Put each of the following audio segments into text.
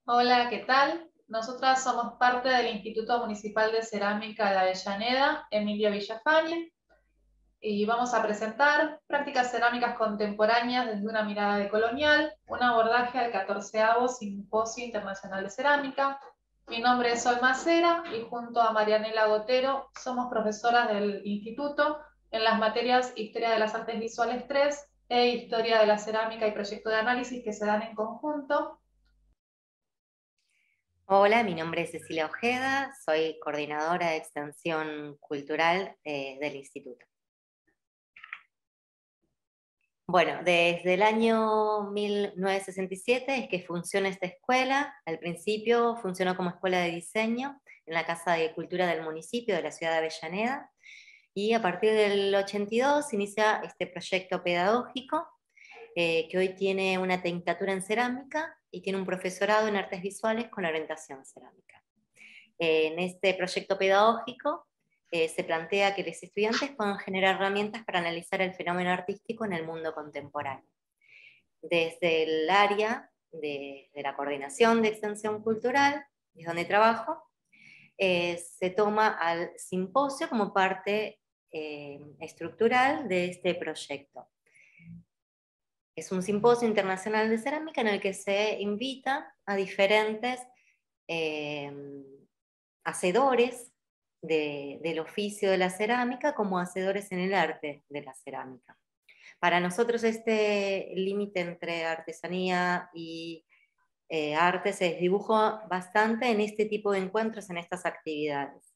Hola, ¿qué tal? Nosotras somos parte del Instituto Municipal de Cerámica de Avellaneda, Emilio Villafañe, y vamos a presentar prácticas cerámicas contemporáneas desde una mirada decolonial, un abordaje al 14º Simposio Internacional de Cerámica. Mi nombre es Sol Macera y junto a Marianela Gotero somos profesoras del instituto en las materias Historia de las Artes Visuales 3 e Historia de la Cerámica y Proyecto de Análisis que se dan en conjunto. Hola, mi nombre es Cecilia Ojeda, soy coordinadora de extensión cultural del instituto. Bueno, desde el año 1967 es que funciona esta escuela. Al principio funcionó como escuela de diseño en la Casa de Cultura del municipio de la ciudad de Avellaneda, y a partir del 82 se inicia este proyecto pedagógico que hoy tiene una tecnicatura en cerámica y tiene un profesorado en artes visuales con orientación cerámica. En este proyecto pedagógico se plantea que los estudiantes puedan generar herramientas para analizar el fenómeno artístico en el mundo contemporáneo. Desde el área de la coordinación de extensión cultural, es donde trabajo, se toma al simposio como parte estructural de este proyecto. Es un simposio internacional de cerámica en el que se invita a diferentes eh, hacedores del oficio de la cerámica como hacedores en el arte de la cerámica. Para nosotros este límite entre artesanía y arte se desdibuja bastante en este tipo de encuentros, en estas actividades.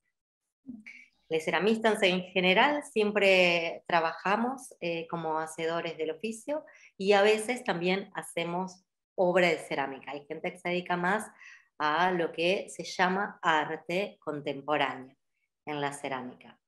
Los ceramistas en general siempre trabajamos como hacedores del oficio y a veces también hacemos obra de cerámica. Hay gente que se dedica más a lo que se llama arte contemporáneo en la cerámica.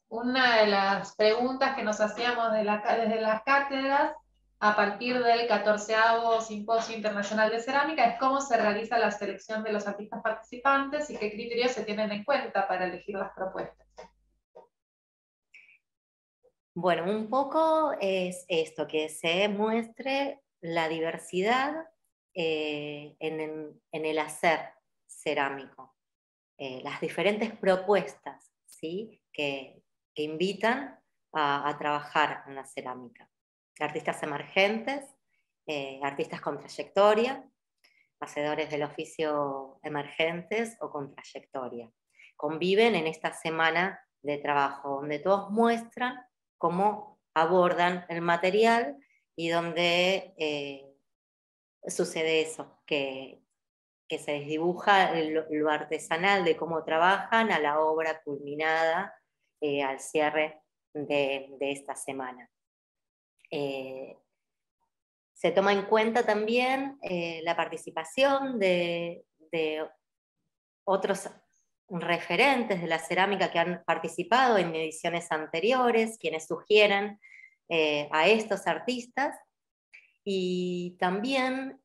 Una de las preguntas que nos hacíamos desde las cátedras a partir del 14º Simposio Internacional de Cerámica es cómo se realiza la selección de los artistas participantes y qué criterios se tienen en cuenta para elegir las propuestas. Bueno, un poco es esto, que se muestre la diversidad en el hacer cerámico. Las diferentes propuestas, ¿sí? que invitan a trabajar en la cerámica. Artistas emergentes, artistas con trayectoria, hacedores del oficio emergentes o con trayectoria. Conviven en esta semana de trabajo, donde todos muestran cómo abordan el material y donde sucede eso, que se desdibuja lo artesanal de cómo trabajan a la obra culminada al cierre de esta semana. Se toma en cuenta también la participación de otros referentes de la cerámica que han participado en ediciones anteriores, quienes sugieren a estos artistas, y también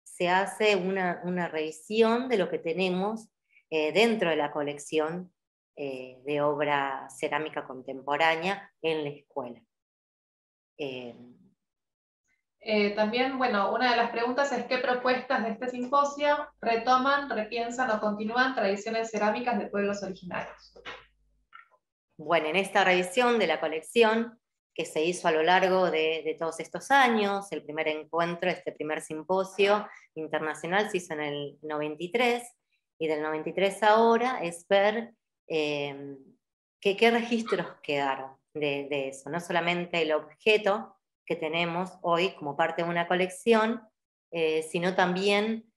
se hace una revisión de lo que tenemos dentro de la colección de obra cerámica contemporánea en la escuela. También, bueno, una de las preguntas es qué propuestas de este simposio retoman, repiensan o continúan tradiciones cerámicas de pueblos originarios. Bueno, en esta revisión de la colección que se hizo a lo largo de todos estos años, el primer encuentro, este primer simposio internacional se hizo en el 93, y del 93 ahora es ver qué registros quedaron de eso, no solamente el objeto que tenemos hoy como parte de una colección, sino también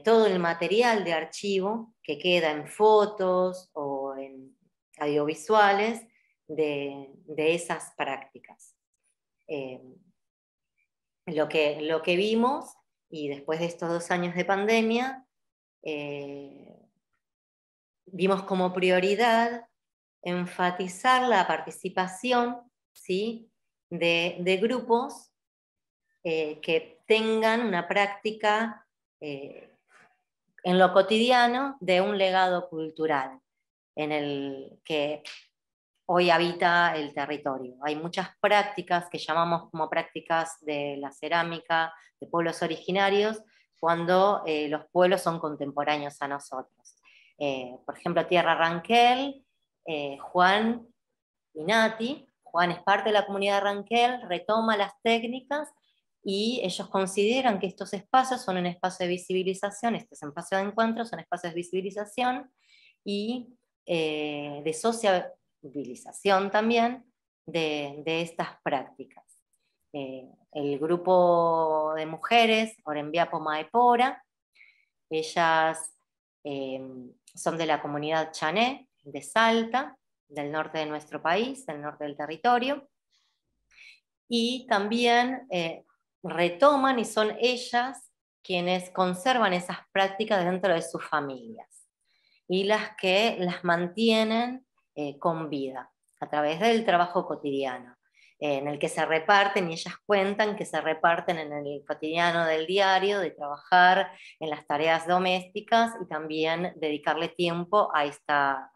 todo el material de archivo que queda en fotos o en audiovisuales de esas prácticas. Lo que vimos, y después de estos 2 años de pandemia, vimos como prioridad enfatizar la participación, ¿sí? de grupos que tengan una práctica en lo cotidiano de un legado cultural, en el que hoy habita el territorio. Hay muchas prácticas que llamamos como prácticas de la cerámica de pueblos originarios, cuando los pueblos son contemporáneos a nosotros. Por ejemplo, Tierra Ranquel, Juan y Nati. Juan es parte de la comunidad Ranquel, retoma las técnicas y ellos consideran que estos espacios son un espacio de visibilización, estos espacios de encuentro son espacios de visibilización y de sociabilización también de estas prácticas. El grupo de mujeres, Orembiapo Maepora, ellas son de la comunidad Chané, de Salta, del norte de nuestro país, del norte del territorio, y también retoman y son ellas quienes conservan esas prácticas dentro de sus familias y las que las mantienen con vida a través del trabajo cotidiano, en el que se reparten, y ellas cuentan que se reparten en el cotidiano del diario, de trabajar en las tareas domésticas y también dedicarle tiempo a esta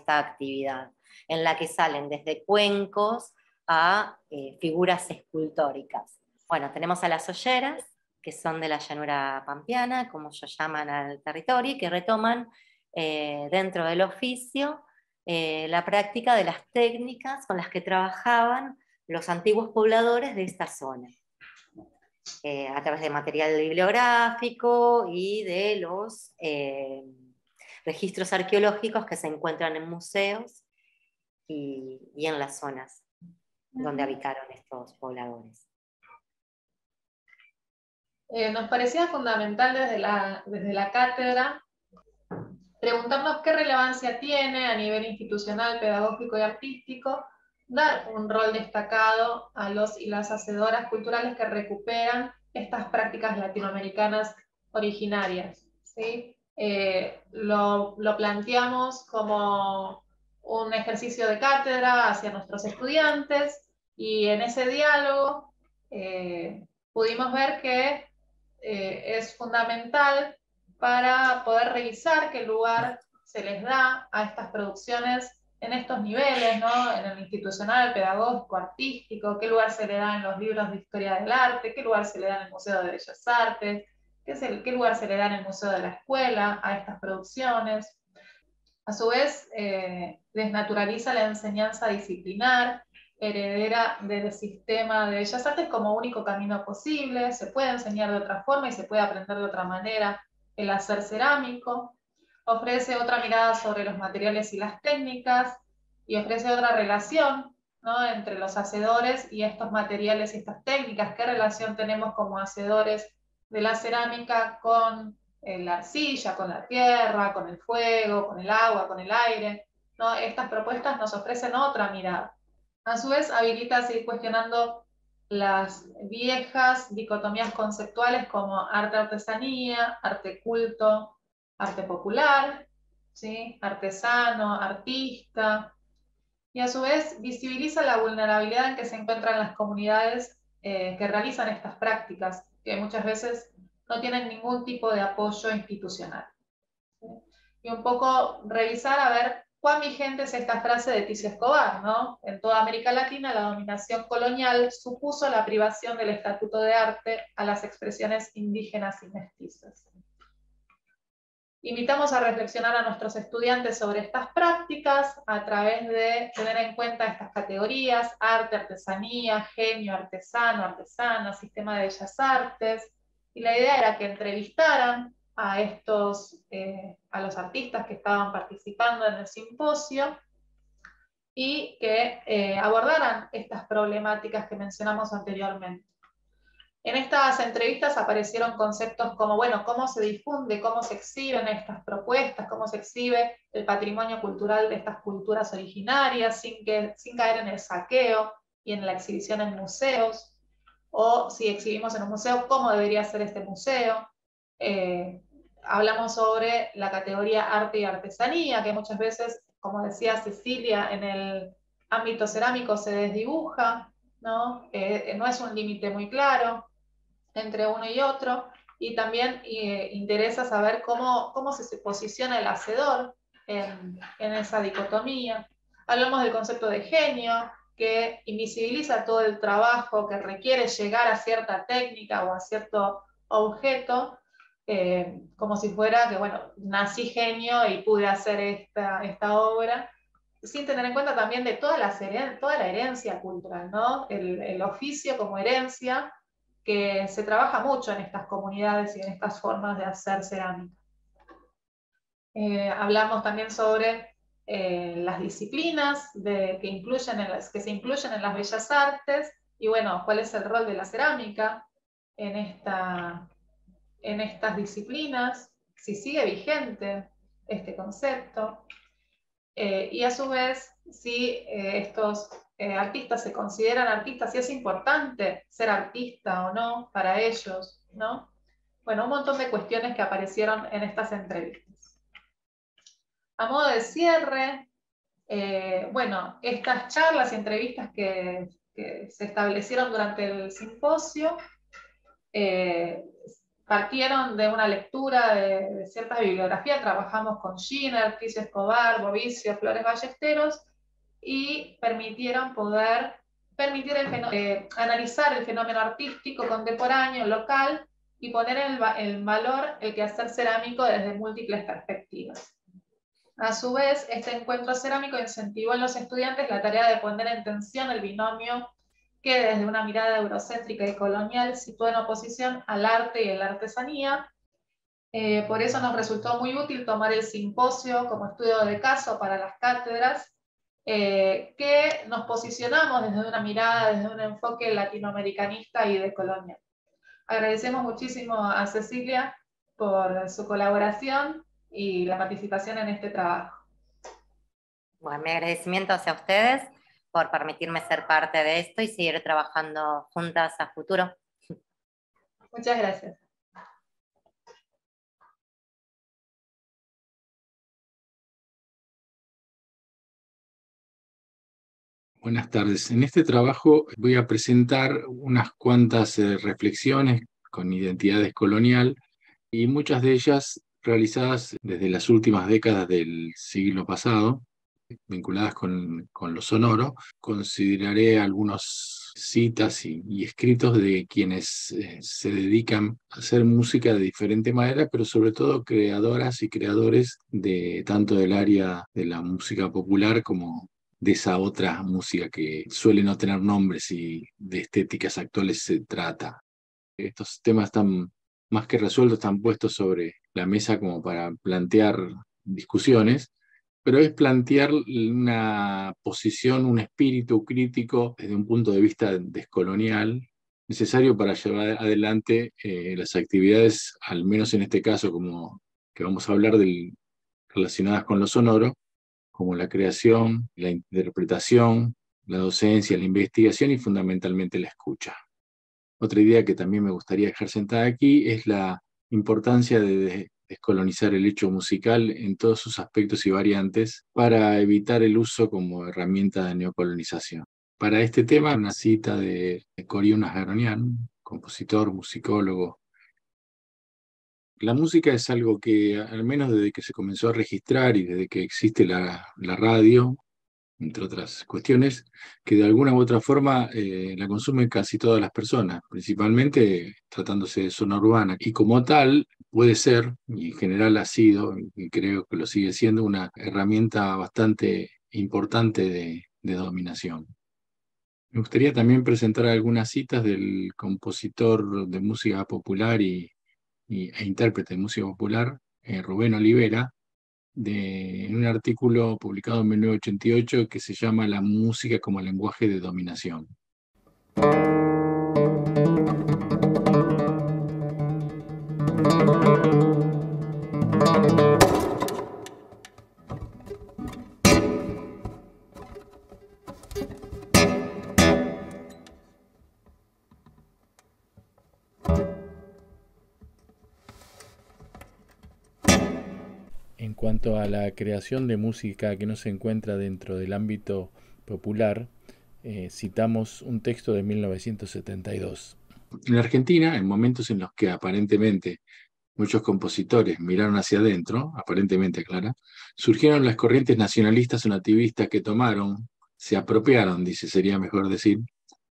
actividad, en la que salen desde cuencos a figuras escultóricas. Bueno, tenemos a las olleras, que son de la llanura pampeana, como ellos llaman al territorio, y que retoman dentro del oficio la práctica de las técnicas con las que trabajaban los antiguos pobladores de esta zona, a través de material bibliográfico y de los registros arqueológicos que se encuentran en museos y en las zonas donde habitaron estos pobladores. Nos parecía fundamental desde la cátedra preguntarnos qué relevancia tiene a nivel institucional, pedagógico y artístico dar un rol destacado a los y las hacedoras culturales que recuperan estas prácticas latinoamericanas originarias, ¿sí? Lo planteamos como un ejercicio de cátedra hacia nuestros estudiantes y en ese diálogo pudimos ver que es fundamental para poder revisar qué lugar se les da a estas producciones en estos niveles, ¿no? En el institucional, pedagógico, artístico, qué lugar se le da en los libros de historia del arte, qué lugar se le da en el Museo de Bellas Artes, qué lugar se le da en el Museo de la Escuela a estas producciones. A su vez, desnaturaliza la enseñanza disciplinar, heredera del sistema de Bellas Artes como único camino posible, se puede enseñar de otra forma y se puede aprender de otra manera el hacer cerámico, ofrece otra mirada sobre los materiales y las técnicas, y ofrece otra relación, ¿no?, entre los hacedores y estos materiales y estas técnicas. ¿Qué relación tenemos como hacedores de la cerámica con la arcilla, con la tierra, con el fuego, con el agua, con el aire? ¿No? Estas propuestas nos ofrecen otra mirada. A su vez, habilita a seguir cuestionando las viejas dicotomías conceptuales como arte-artesanía, arte-culto, arte popular, ¿sí?, artesano, artista, y a su vez visibiliza la vulnerabilidad en que se encuentran las comunidades que realizan estas prácticas, que muchas veces no tienen ningún tipo de apoyo institucional. ¿Sí? Y un poco revisar a ver cuán vigente es esta frase de Ticio Escobar, ¿no? En toda América Latina la dominación colonial supuso la privación del estatuto de arte a las expresiones indígenas y mestizas. Invitamos a reflexionar a nuestros estudiantes sobre estas prácticas a través de tener en cuenta estas categorías: arte, artesanía, genio, artesano, artesana, sistema de bellas artes. Y la idea era que entrevistaran a los artistas que estaban participando en el simposio y que abordaran estas problemáticas que mencionamos anteriormente. En estas entrevistas aparecieron conceptos como, bueno, cómo se difunde, cómo se exhiben estas propuestas, cómo se exhibe el patrimonio cultural de estas culturas originarias sin caer en el saqueo y en la exhibición en museos, o si exhibimos en un museo, cómo debería ser este museo. Hablamos sobre la categoría arte y artesanía, que muchas veces, como decía Cecilia, en el ámbito cerámico se desdibuja, ¿no? No es un límite muy claro entre uno y otro, y también interesa saber cómo se posiciona el hacedor en esa dicotomía. Hablamos del concepto de genio, que invisibiliza todo el trabajo que requiere llegar a cierta técnica o a cierto objeto, como si fuera que, bueno, nací genio y pude hacer esta obra, sin tener en cuenta también de toda la herencia cultural, ¿no? El oficio como herencia, que se trabaja mucho en estas comunidades y en estas formas de hacer cerámica. Hablamos también sobre las disciplinas que se incluyen en las bellas artes y bueno, cuál es el rol de la cerámica en, en estas disciplinas, si sigue vigente este concepto. Y a su vez, si estos artistas se consideran artistas, si es importante ser artista o no para ellos, ¿no? Bueno, un montón de cuestiones que aparecieron en estas entrevistas. A modo de cierre, bueno, estas charlas y entrevistas que se establecieron durante el simposio eh, partieron de una lectura de cierta bibliografía. Trabajamos con Giner, Cris Escobar, Bovicio, Flores Ballesteros, y permitieron analizar el fenómeno artístico contemporáneo, local, y poner en valor el quehacer cerámico desde múltiples perspectivas. A su vez, este encuentro cerámico incentivó en los estudiantes la tarea de poner en tensión el binomio que desde una mirada eurocéntrica y colonial sitúa en oposición al arte y la artesanía. Por eso nos resultó muy útil tomar el simposio como estudio de caso para las cátedras, que nos posicionamos desde una mirada, desde un enfoque latinoamericanista y decolonial. Agradecemos muchísimo a Cecilia por su colaboración y la participación en este trabajo. Bueno, mi agradecimiento hacia ustedes por permitirme ser parte de esto y seguir trabajando juntas a futuro. Muchas gracias. Buenas tardes. En este trabajo voy a presentar unas cuantas reflexiones con identidad descolonial y muchas de ellas realizadas desde las últimas décadas del siglo pasado, vinculadas con lo sonoro. Consideraré algunas citas y escritos de quienes se dedican a hacer música de diferente manera, pero sobre todo creadoras y creadores de tanto del área de la música popular como de esa otra música que suele no tener nombres y de estéticas actuales se trata. Estos temas están más que resueltos, están puestos sobre la mesa como para plantear discusiones, pero es plantear una posición, un espíritu crítico desde un punto de vista descolonial, necesario para llevar adelante las actividades, al menos en este caso, como que vamos a hablar relacionadas con lo sonoro, como la creación, la interpretación, la docencia, la investigación y fundamentalmente la escucha. Otra idea que también me gustaría dejar sentada aquí es la importancia de descolonizar el hecho musical en todos sus aspectos y variantes para evitar el uso como herramienta de neocolonización. Para este tema, una cita de Cory Unazgaronian, compositor, musicólogo. La música es algo que, al menos desde que se comenzó a registrar y desde que existe la radio, entre otras cuestiones, que de alguna u otra forma la consumen casi todas las personas, principalmente tratándose de zona urbana. Y como tal, puede ser, y en general ha sido, y creo que lo sigue siendo, una herramienta bastante importante de dominación. Me gustaría también presentar algunas citas del compositor de música popular e intérprete de música popular, Rubén Olivera, en un artículo publicado en 1988 que se llama La música como lenguaje de dominación. En cuanto a la creación de música que no se encuentra dentro del ámbito popular, citamos un texto de 1972. En Argentina, en momentos en los que aparentemente muchos compositores miraron hacia adentro, aparentemente clara, surgieron las corrientes nacionalistas o nativistas que tomaron, se apropiaron, dice, sería mejor decir,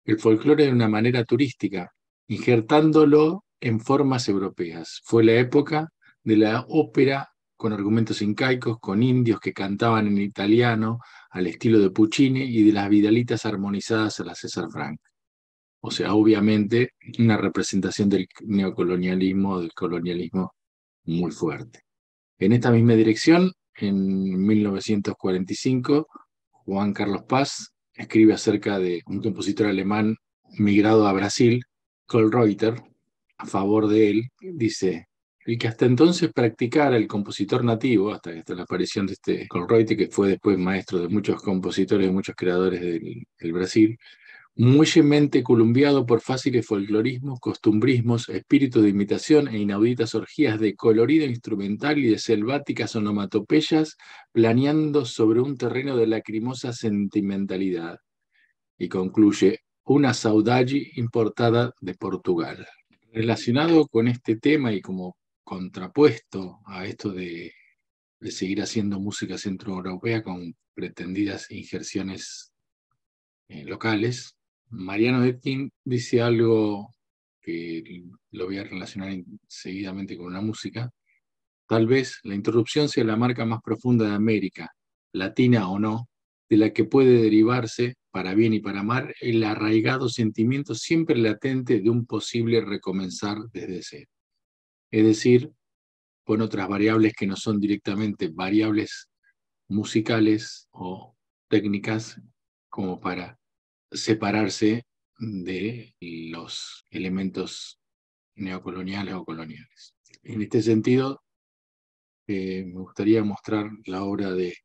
el folclore de una manera turística, injertándolo en formas europeas. Fue la época de la ópera con argumentos incaicos, con indios que cantaban en italiano al estilo de Puccini y de las vidalitas armonizadas a la César Franck. O sea, obviamente una representación del neocolonialismo, del colonialismo muy fuerte. En esta misma dirección, en 1945, Juan Carlos Paz escribe acerca de un compositor alemán migrado a Brasil, Kölreuter, a favor de él, dice, el que hasta entonces practicara el compositor nativo, hasta la aparición de este Kölreuter, que fue después maestro de muchos compositores, de muchos creadores del Brasil, muellemente columbiado por fáciles folclorismos, costumbrismos, espíritus de imitación e inauditas orgías de colorido instrumental y de selváticas onomatopeyas, planeando sobre un terreno de lacrimosa sentimentalidad. Y concluye, una saudade importada de Portugal. Relacionado con este tema y como contrapuesto a esto de seguir haciendo música centroeuropea con pretendidas injerciones locales, Mariano Etkin dice algo que lo voy a relacionar seguidamente con una música. Tal vez la interrupción sea la marca más profunda de América, latina o no, de la que puede derivarse, para bien y para mal, el arraigado sentimiento siempre latente de un posible recomenzar desde cero. Es decir, con otras variables que no son directamente variables musicales o técnicas, como para separarse de los elementos neocoloniales o coloniales. En este sentido, me gustaría mostrar la obra de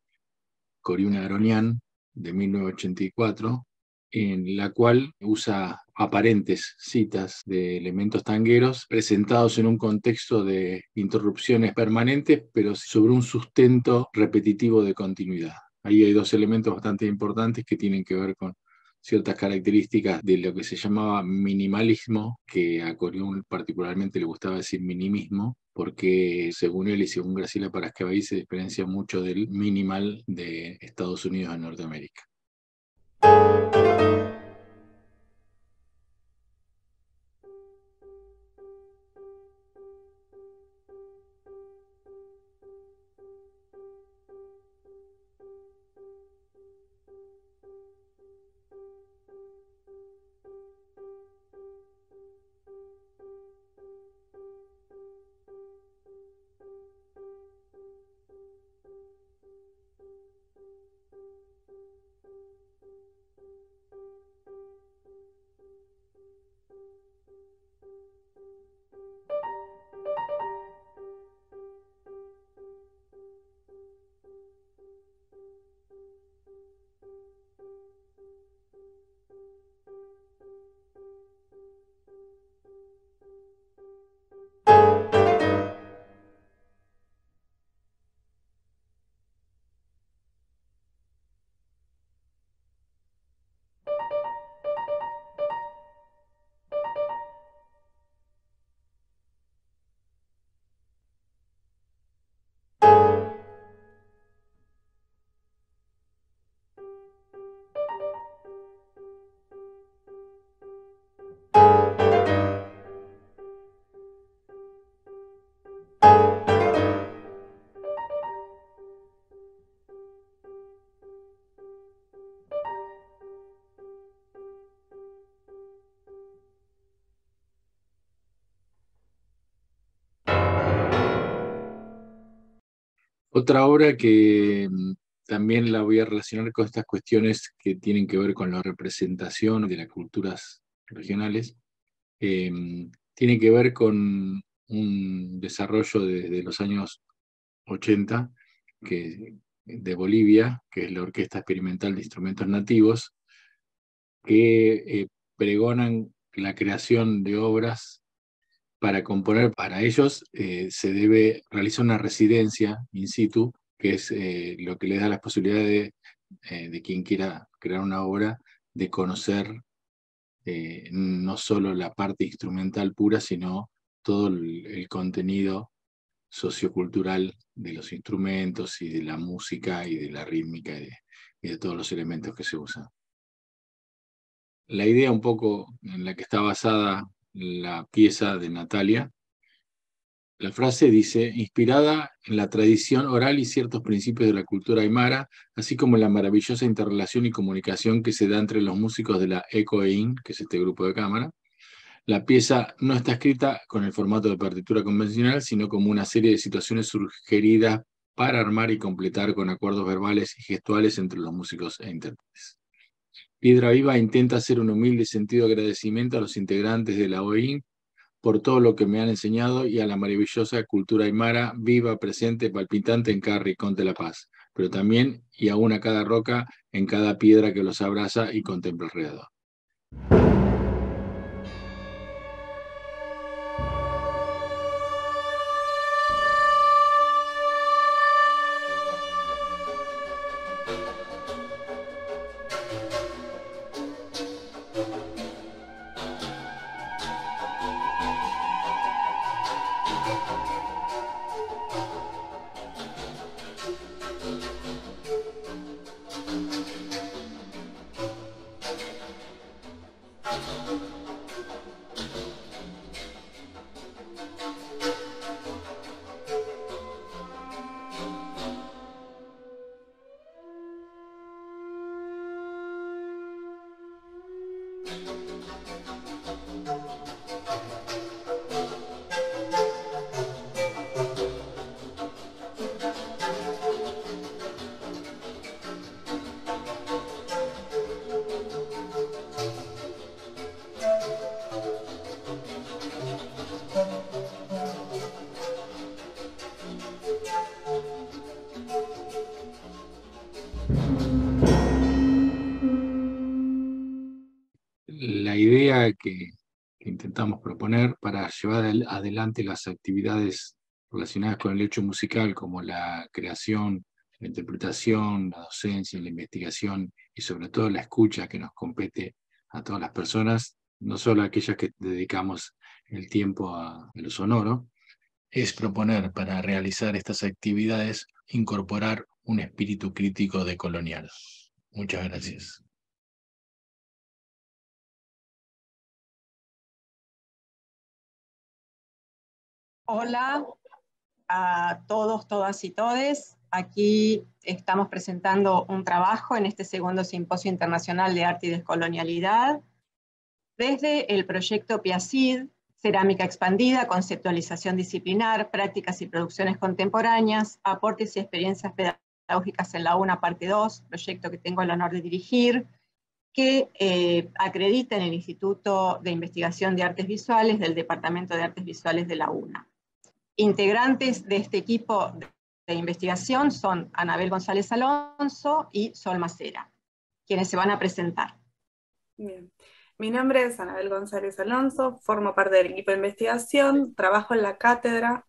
Coriuna Aronian, de 1984, en la cual usa aparentes citas de elementos tangueros presentados en un contexto de interrupciones permanentes, pero sobre un sustento repetitivo de continuidad. Ahí hay dos elementos bastante importantes que tienen que ver con ciertas características de lo que se llamaba minimalismo, que a Coriún particularmente le gustaba decir minimismo, porque según él y según Graciela Parascavay se diferencia mucho del minimal de Estados Unidos de Norteamérica. Otra obra que también la voy a relacionar con estas cuestiones que tienen que ver con la representación de las culturas regionales, tiene que ver con un desarrollo de los años 80 de Bolivia, que es la Orquesta Experimental de Instrumentos Nativos, que pregonan la creación de obras para componer. Para ellos se debe realizar una residencia in situ, que es lo que les da la posibilidad de quien quiera crear una obra, de conocer no solo la parte instrumental pura, sino todo el contenido sociocultural de los instrumentos y de la música y de la rítmica y de todos los elementos que se usan. La idea un poco en la que está basada la pieza de Natalia, la frase dice: inspirada en la tradición oral y ciertos principios de la cultura aymara, así como en la maravillosa interrelación y comunicación que se da entre los músicos de la ECOEIN, que es este grupo de cámara. La pieza no está escrita con el formato de partitura convencional, sino como una serie de situaciones sugeridas para armar y completar con acuerdos verbales y gestuales entre los músicos e intérpretes. Piedra Viva intenta hacer un humilde sentido de agradecimiento a los integrantes de la OEIN por todo lo que me han enseñado y a la maravillosa cultura aymara, viva, presente, palpitante en cada rincón de La Paz, pero también y aún a cada roca, en cada piedra que los abraza y contempla alrededor. La idea que intentamos proponer para llevar adelante las actividades relacionadas con el hecho musical, como la creación, la interpretación, la docencia, la investigación y sobre todo la escucha que nos compete a todas las personas, no solo a aquellas que dedicamos el tiempo a lo sonoro, es proponer para realizar estas actividades incorporar un espíritu crítico decolonial. Muchas gracias. Hola a todos, todas y todes. Aquí estamos presentando un trabajo en este segundo Simposio Internacional de Arte y Descolonialidad desde el proyecto PIACID, Cerámica Expandida, Conceptualización Disciplinar, Prácticas y Producciones Contemporáneas, Aportes y Experiencias Pedagógicas en la UNA, parte 2, proyecto que tengo el honor de dirigir, que acredita en el Instituto de Investigación de Artes Visuales del Departamento de Artes Visuales de la UNA. Integrantes de este equipo de investigación son Anabel González Alonso y Sol Macera, quienes se van a presentar. Bien. Mi nombre es Anabel González Alonso, formo parte del equipo de investigación, trabajo en la cátedra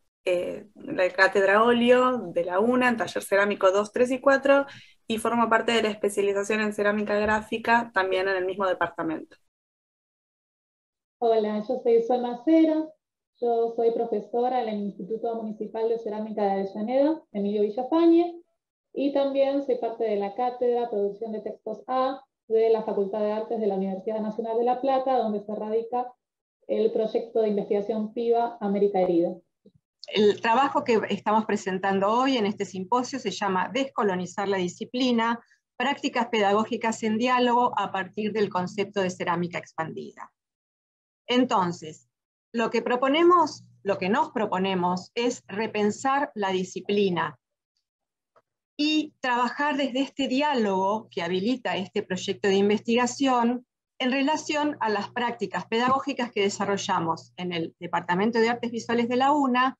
óleo de la UNA, en taller cerámico 2, 3 y 4, y formo parte de la especialización en cerámica gráfica, también en el mismo departamento. Hola, yo soy Sol Macera, yo soy profesora en el Instituto Municipal de Cerámica de Avellaneda, Emilio Villafañe, y también soy parte de la cátedra Producción de Textos A de la Facultad de Artes de la Universidad Nacional de La Plata, donde se radica el proyecto de investigación PIBA América Herida. El trabajo que estamos presentando hoy en este simposio se llama Descolonizar la disciplina, prácticas pedagógicas en diálogo a partir del concepto de cerámica expandida. Entonces, lo que nos proponemos es repensar la disciplina y trabajar desde este diálogo que habilita este proyecto de investigación en relación a las prácticas pedagógicas que desarrollamos en el Departamento de Artes Visuales de la UNA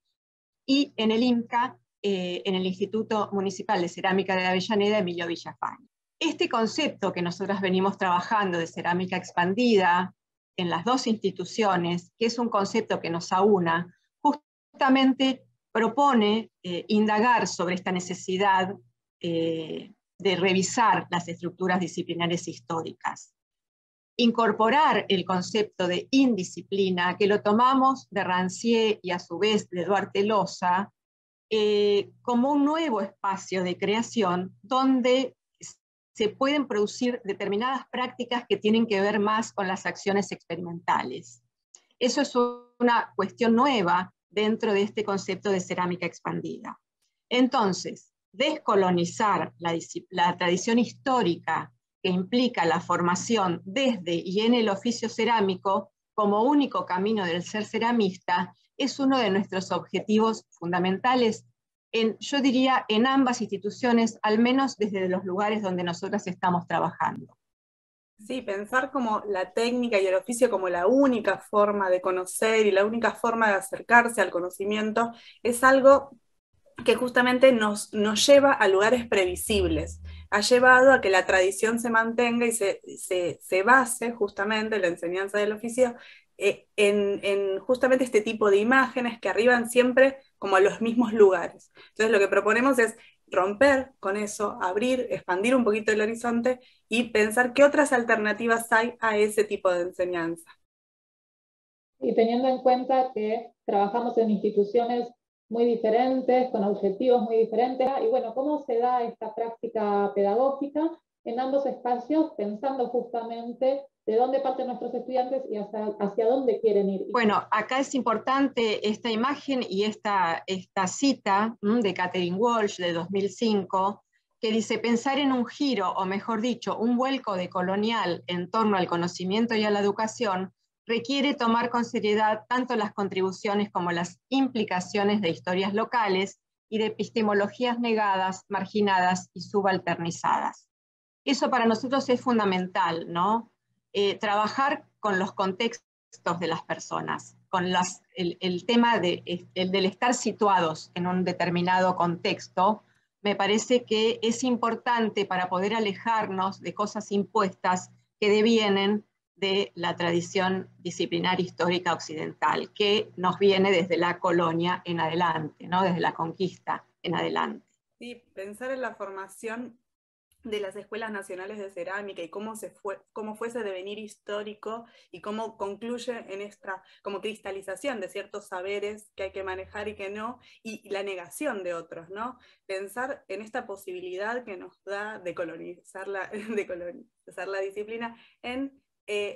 y en el IMCA, en el Instituto Municipal de Cerámica de Avellaneda, Emilio Villafañe. Este concepto que nosotras venimos trabajando de cerámica expandida en las dos instituciones, que es un concepto que nos aúna, justamente propone indagar sobre esta necesidad de revisar las estructuras disciplinares históricas. incorporar el concepto de indisciplina, que lo tomamos de Rancière y a su vez de Duarte Loza, como un nuevo espacio de creación donde se pueden producir determinadas prácticas que tienen que ver más con las acciones experimentales. Eso es una cuestión nueva dentro de este concepto de cerámica expandida. Entonces, descolonizar la tradición histórica que implica la formación desde y en el oficio cerámico como único camino del ser ceramista es uno de nuestros objetivos fundamentales, yo diría, en ambas instituciones, al menos desde los lugares donde nosotras estamos trabajando. Sí, pensar como la técnica y el oficio como la única forma de conocer y la única forma de acercarse al conocimiento es algo que justamente nos lleva a lugares previsibles. Ha llevado a que la tradición se mantenga y se base justamente la enseñanza del oficio en justamente este tipo de imágenes que arriban siempre como a los mismos lugares. Entonces lo que proponemos es romper con eso, abrir, expandir un poquito el horizonte y pensar qué otras alternativas hay a ese tipo de enseñanza. Y teniendo en cuenta que trabajamos en instituciones muy diferentes, con objetivos muy diferentes, y bueno, ¿cómo se da esta práctica pedagógica en ambos espacios, pensando justamente de dónde parten nuestros estudiantes y hacia dónde quieren ir? Bueno, acá es importante esta imagen y esta cita de Catherine Walsh de 2005, que dice: pensar en un giro, o mejor dicho, un vuelco decolonial en torno al conocimiento y a la educación, requiere tomar con seriedad tanto las contribuciones como las implicaciones de historias locales y de epistemologías negadas, marginadas y subalternizadas. Eso para nosotros es fundamental, ¿no? Trabajar con los contextos de las personas, con el tema del estar situados en un determinado contexto. Me parece que es importante para poder alejarnos de cosas impuestas que devienen de la tradición disciplinar histórica occidental, que nos viene desde la colonia en adelante, ¿no? Desde la conquista en adelante. Sí, pensar en la formación de las escuelas nacionales de cerámica y cómo fue ese devenir histórico y cómo concluye en esta como cristalización de ciertos saberes que hay que manejar y que no, y la negación de otros, ¿no? Pensar en esta posibilidad que nos da de colonizar la disciplina, en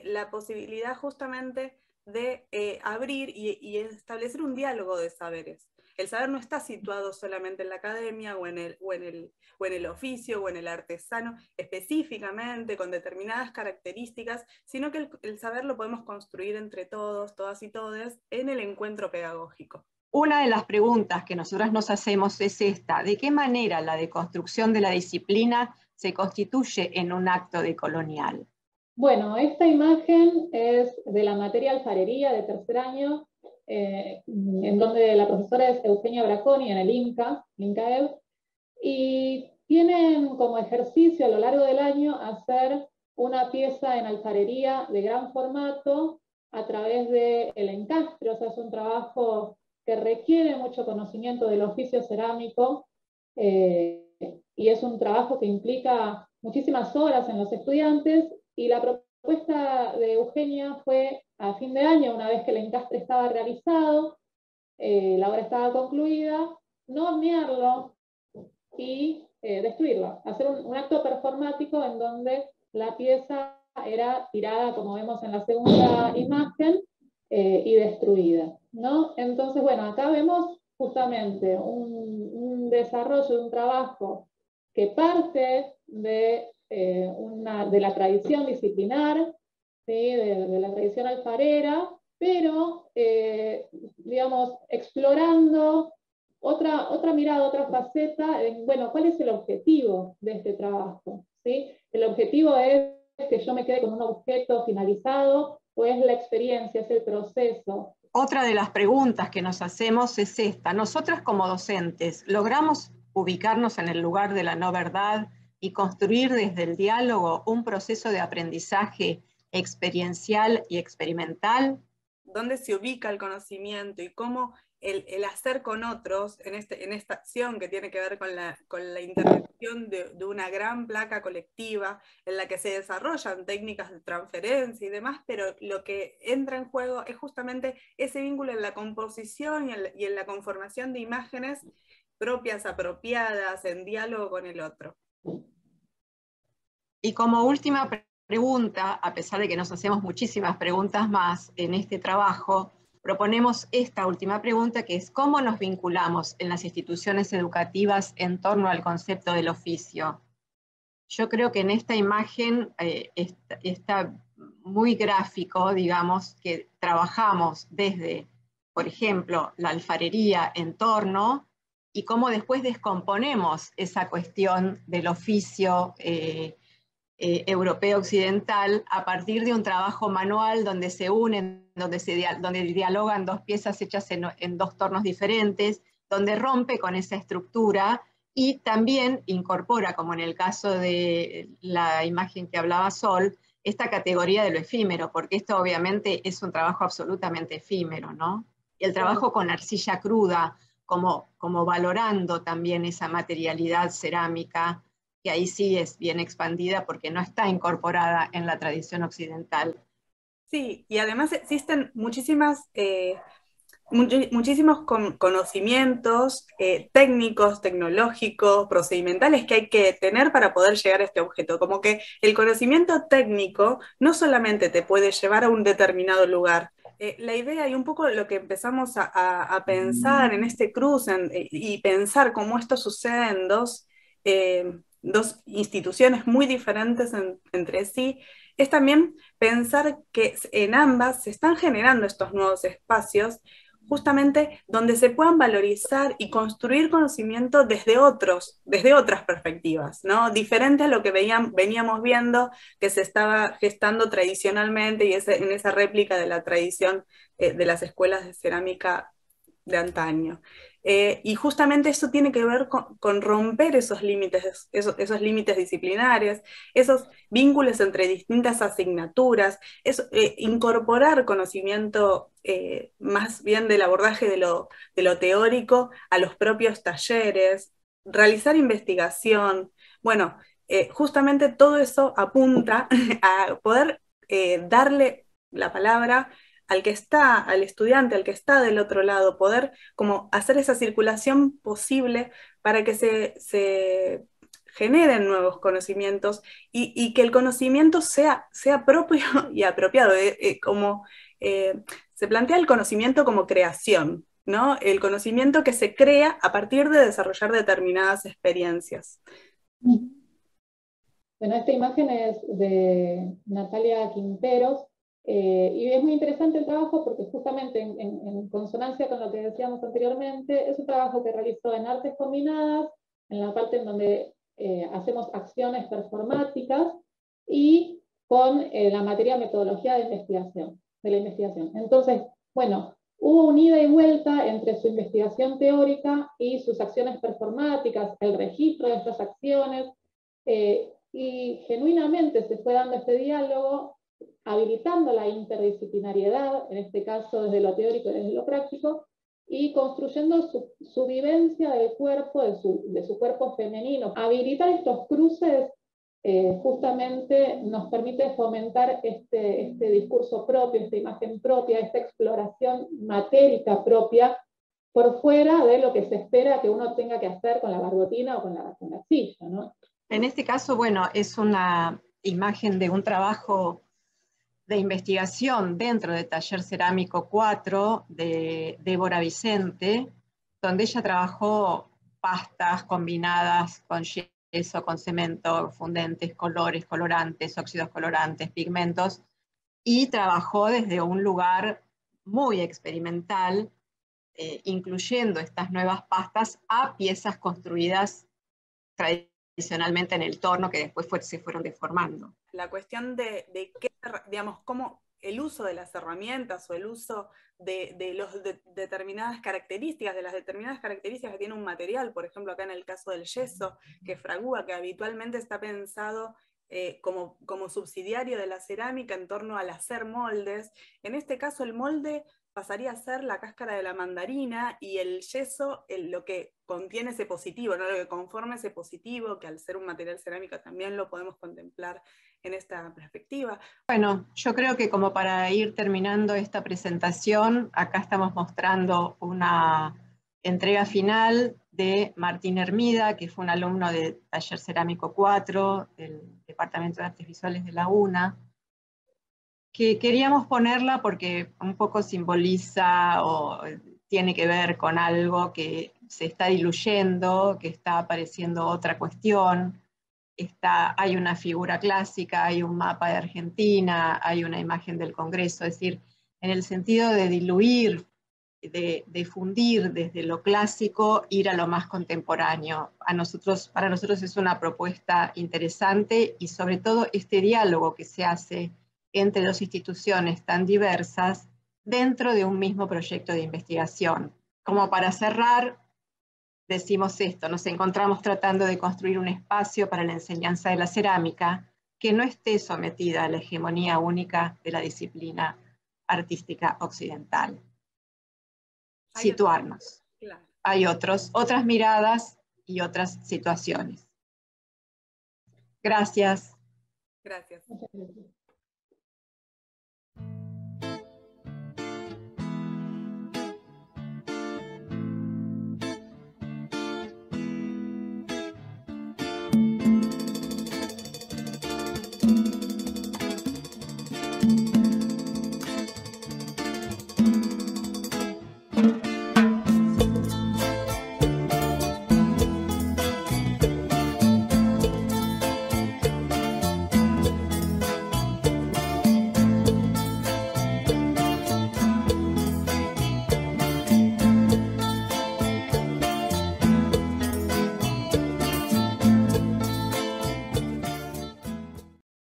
la posibilidad justamente de abrir y establecer un diálogo de saberes. El saber no está situado solamente en la academia o en el oficio o en el artesano específicamente con determinadas características, sino que el saber lo podemos construir entre todos, todas y todes en el encuentro pedagógico. Una de las preguntas que nosotras nos hacemos es esta: ¿de qué manera la deconstrucción de la disciplina se constituye en un acto decolonial? Bueno, esta imagen es de la materia alfarería de tercer año, en donde la profesora es Eugenia Braconi en el INCAEB, y tienen como ejercicio a lo largo del año hacer una pieza en alfarería de gran formato a través del encastre. O sea, es un trabajo que requiere mucho conocimiento del oficio cerámico, y es un trabajo que implica muchísimas horas en los estudiantes, y la propuesta de Eugenia fue a fin de año, una vez que el encastre estaba realizado, la obra estaba concluida, no hornearlo y destruirlo, hacer un acto performático en donde la pieza era tirada, como vemos en la segunda imagen, y destruida, ¿no? Entonces, bueno, acá vemos justamente un desarrollo de un trabajo que parte de la tradición disciplinar, ¿sí? de la tradición alfarera, pero, digamos, explorando otra mirada, otra faceta, bueno, ¿cuál es el objetivo de este trabajo? ¿Sí? ¿El objetivo es que yo me quede con un objeto finalizado o es la experiencia, es el proceso? Otra de las preguntas que nos hacemos es esta: nosotras como docentes, ¿logramos ubicarnos en el lugar de la no verdad y construir desde el diálogo un proceso de aprendizaje experiencial y experimental? ¿Dónde se ubica el conocimiento y cómo el hacer con otros, en esta acción que tiene que ver con la intervención de una gran placa colectiva, en la que se desarrollan técnicas de transferencia y demás, pero lo que entra en juego es justamente ese vínculo en la composición y en la conformación de imágenes propias, apropiadas, en diálogo con el otro. Y como última pregunta, a pesar de que nos hacemos muchísimas preguntas más en este trabajo, proponemos esta última pregunta, que es ¿cómo nos vinculamos en las instituciones educativas en torno al concepto del oficio? Yo creo que en esta imagen está muy gráfico, digamos, que trabajamos desde, por ejemplo, la alfarería en torno, y cómo después descomponemos esa cuestión del oficio europeo occidental a partir de un trabajo manual donde se unen, donde dialogan dos piezas hechas en dos tornos diferentes, donde rompe con esa estructura y también incorpora, como en el caso de la imagen que hablaba Sol, esta categoría de lo efímero, porque esto obviamente es un trabajo absolutamente efímero, ¿no? Y el trabajo con arcilla cruda, como valorando también esa materialidad cerámica, que ahí sí es bien expandida porque no está incorporada en la tradición occidental. Sí, y además existen muchísimos conocimientos técnicos, tecnológicos, procedimentales que hay que tener para poder llegar a este objeto. Como que el conocimiento técnico no solamente te puede llevar a un determinado lugar. La idea y un poco lo que empezamos a pensar en este cruce y pensar cómo esto sucede en dos instituciones muy diferentes entre sí, es también pensar que en ambas se están generando estos nuevos espacios justamente donde se puedan valorizar y construir conocimiento desde otras perspectivas, ¿no? Diferente a lo que veníamos viendo que se estaba gestando tradicionalmente y en esa réplica de la tradición de las escuelas de cerámica de antaño. Y justamente eso tiene que ver con romper esos límites disciplinares, esos vínculos entre distintas asignaturas, incorporar conocimiento más bien del abordaje de lo teórico a los propios talleres, realizar investigación. Bueno, justamente todo eso apunta a poder darle la palabra al estudiante, al que está del otro lado, poder como hacer esa circulación posible para que se generen nuevos conocimientos y que el conocimiento sea propio y apropiado, como se plantea el conocimiento como creación, ¿no? El conocimiento que se crea a partir de desarrollar determinadas experiencias. Bueno, esta imagen es de Natalia Quinteros, y es muy interesante el trabajo porque justamente en consonancia con lo que decíamos anteriormente, es un trabajo que realizó en artes combinadas, en la parte en donde hacemos acciones performáticas y con la materia metodología de la investigación. Entonces, bueno, hubo un ida y vuelta entre su investigación teórica y sus acciones performáticas, el registro de estas acciones, y genuinamente se fue dando este diálogo, habilitando la interdisciplinariedad, en este caso desde lo teórico y desde lo práctico, y construyendo su vivencia del cuerpo, de su cuerpo femenino. Habilitar estos cruces justamente nos permite fomentar este discurso propio, esta imagen propia, esta exploración matérica propia, por fuera de lo que se espera que uno tenga que hacer con la barbotina o con la arcilla, ¿no? En este caso, bueno, es una imagen de un trabajo de investigación dentro del Taller Cerámico 4 de Débora Vicente, donde ella trabajó pastas combinadas con yeso, con cemento, fundentes, colores, colorantes, óxidos colorantes, pigmentos, y trabajó desde un lugar muy experimental, incluyendo estas nuevas pastas a piezas construidas tradicionalmente en el torno que después se fueron deformando. La cuestión de qué, digamos, cómo el uso de las herramientas o el uso de determinadas características, de las determinadas características que tiene un material, por ejemplo acá en el caso del yeso, que fragúa, que habitualmente está pensado como subsidiario de la cerámica en torno al hacer moldes. En este caso el molde pasaría a ser la cáscara de la mandarina, y el yeso lo que contiene ese positivo, ¿no? Lo que conforma ese positivo, que al ser un material cerámico también lo podemos contemplar en esta perspectiva. Bueno, yo creo que como para ir terminando esta presentación, acá estamos mostrando una entrega final de Martín Hermida, que fue un alumno de Taller Cerámico 4, del Departamento de Artes Visuales de la UNA, que queríamos ponerla porque un poco simboliza o tiene que ver con algo que se está diluyendo, que está apareciendo otra cuestión. Hay una figura clásica, hay un mapa de Argentina, hay una imagen del Congreso, es decir, en el sentido de diluir, de fundir desde lo clásico, ir a lo más contemporáneo. Para nosotros es una propuesta interesante, y sobre todo este diálogo que se hace entre dos instituciones tan diversas dentro de un mismo proyecto de investigación. Como para cerrar, decimos esto: nos encontramos tratando de construir un espacio para la enseñanza de la cerámica que no esté sometida a la hegemonía única de la disciplina artística occidental. Situarnos. Claro. Hay otras miradas y otras situaciones. Gracias. Gracias.